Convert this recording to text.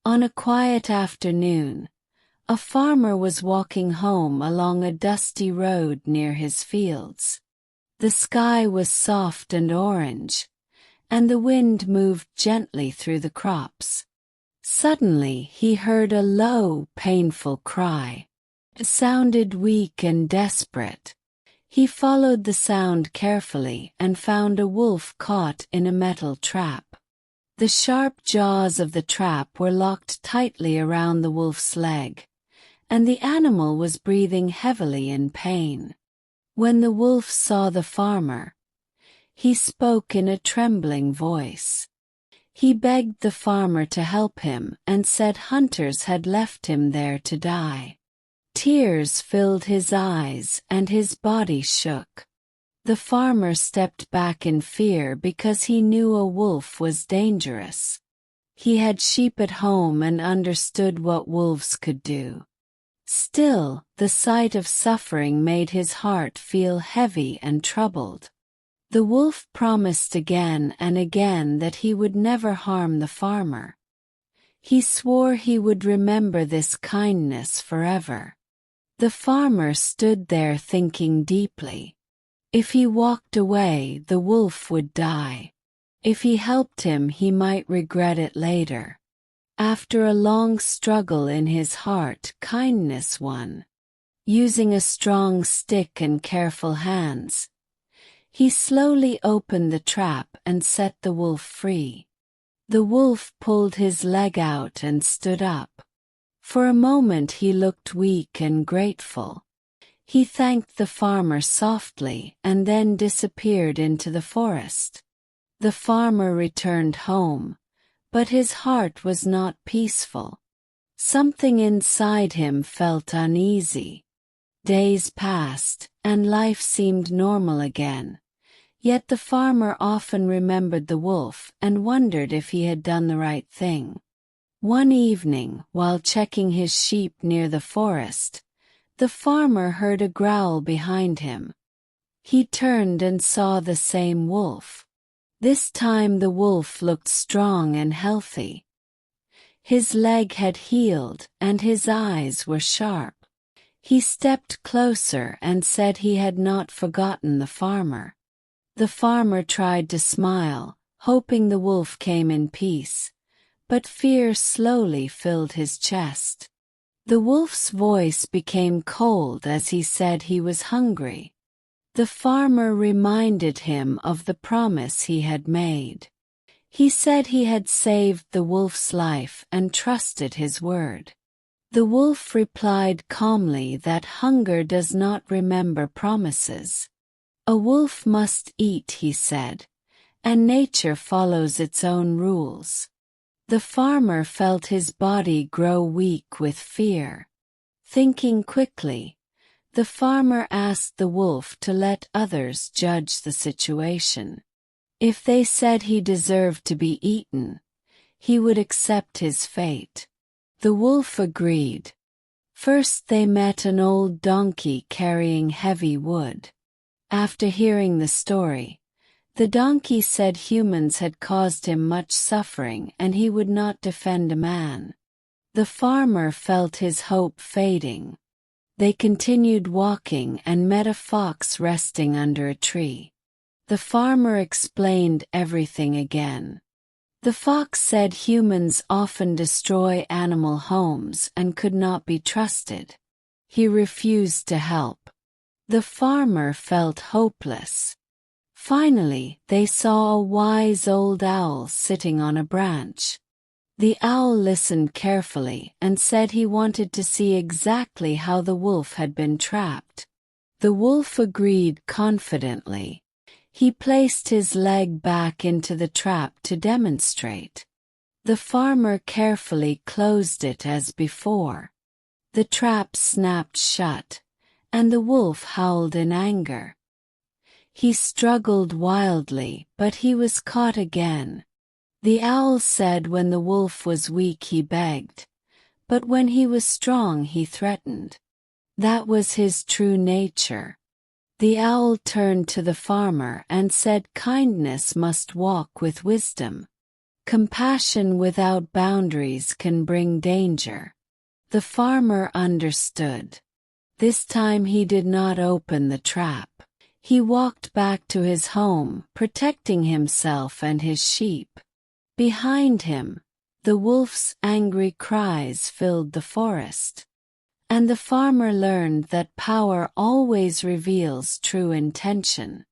On a quiet afternoon, a farmer was walking home along a dusty road near his fields. The sky was soft and orange, and the wind moved gently through the crops. Suddenly he heard a low, painful cry. It sounded weak and desperate. He followed the sound carefully and found a wolf caught in a metal trap. The sharp jaws of the trap were locked tightly around the wolf's leg, and the animal was breathing heavily in pain. When the wolf saw the farmer, he spoke in a trembling voice. He begged the farmer to help him and said hunters had left him there to die. Tears filled his eyes and his body shook. The farmer stepped back in fear because he knew a wolf was dangerous. He had sheep at home and understood what wolves could do. Still, the sight of suffering made his heart feel heavy and troubled. The wolf promised again and again that he would never harm the farmer. He swore he would remember this kindness forever. The farmer stood there thinking deeply. If he walked away, the wolf would die. If he helped him, he might regret it later. After a long struggle in his heart, kindness won. Using a strong stick and careful hands, he slowly opened the trap and set the wolf free. The wolf pulled his leg out and stood up. For a moment he looked weak and grateful. He thanked the farmer softly and then disappeared into the forest. The farmer returned home, but his heart was not peaceful. Something inside him felt uneasy. Days passed, and life seemed normal again. Yet the farmer often remembered the wolf and wondered if he had done the right thing. One evening, while checking his sheep near the forest, the farmer heard a growl behind him. He turned and saw the same wolf. This time the wolf looked strong and healthy. His leg had healed and his eyes were sharp. He stepped closer and said he had not forgotten the farmer. The farmer tried to smile, hoping the wolf came in peace, but fear slowly filled his chest. The wolf's voice became cold as he said he was hungry. The farmer reminded him of the promise he had made. He said he had saved the wolf's life and trusted his word. The wolf replied calmly that hunger does not remember promises. A wolf must eat, he said, and nature follows its own rules. The farmer felt his body grow weak with fear. Thinking quickly, the farmer asked the wolf to let others judge the situation. If they said he deserved to be eaten, he would accept his fate. The wolf agreed. First they met an old donkey carrying heavy wood. After hearing the story, the donkey said humans had caused him much suffering and he would not defend a man. The farmer felt his hope fading. They continued walking and met a fox resting under a tree. The farmer explained everything again. The fox said humans often destroy animal homes and could not be trusted. He refused to help. The farmer felt hopeless. Finally, they saw a wise old owl sitting on a branch. The owl listened carefully and said he wanted to see exactly how the wolf had been trapped. The wolf agreed confidently. He placed his leg back into the trap to demonstrate. The farmer carefully closed it as before. The trap snapped shut, and the wolf howled in anger. He struggled wildly, but he was caught again. The owl said when the wolf was weak he begged, but when he was strong he threatened. That was his true nature. The owl turned to the farmer and said kindness must walk with wisdom. Compassion without boundaries can bring danger. The farmer understood. This time he did not open the trap. He walked back to his home, protecting himself and his sheep. Behind him, the wolf's angry cries filled the forest. And the farmer learned that power always reveals true intention.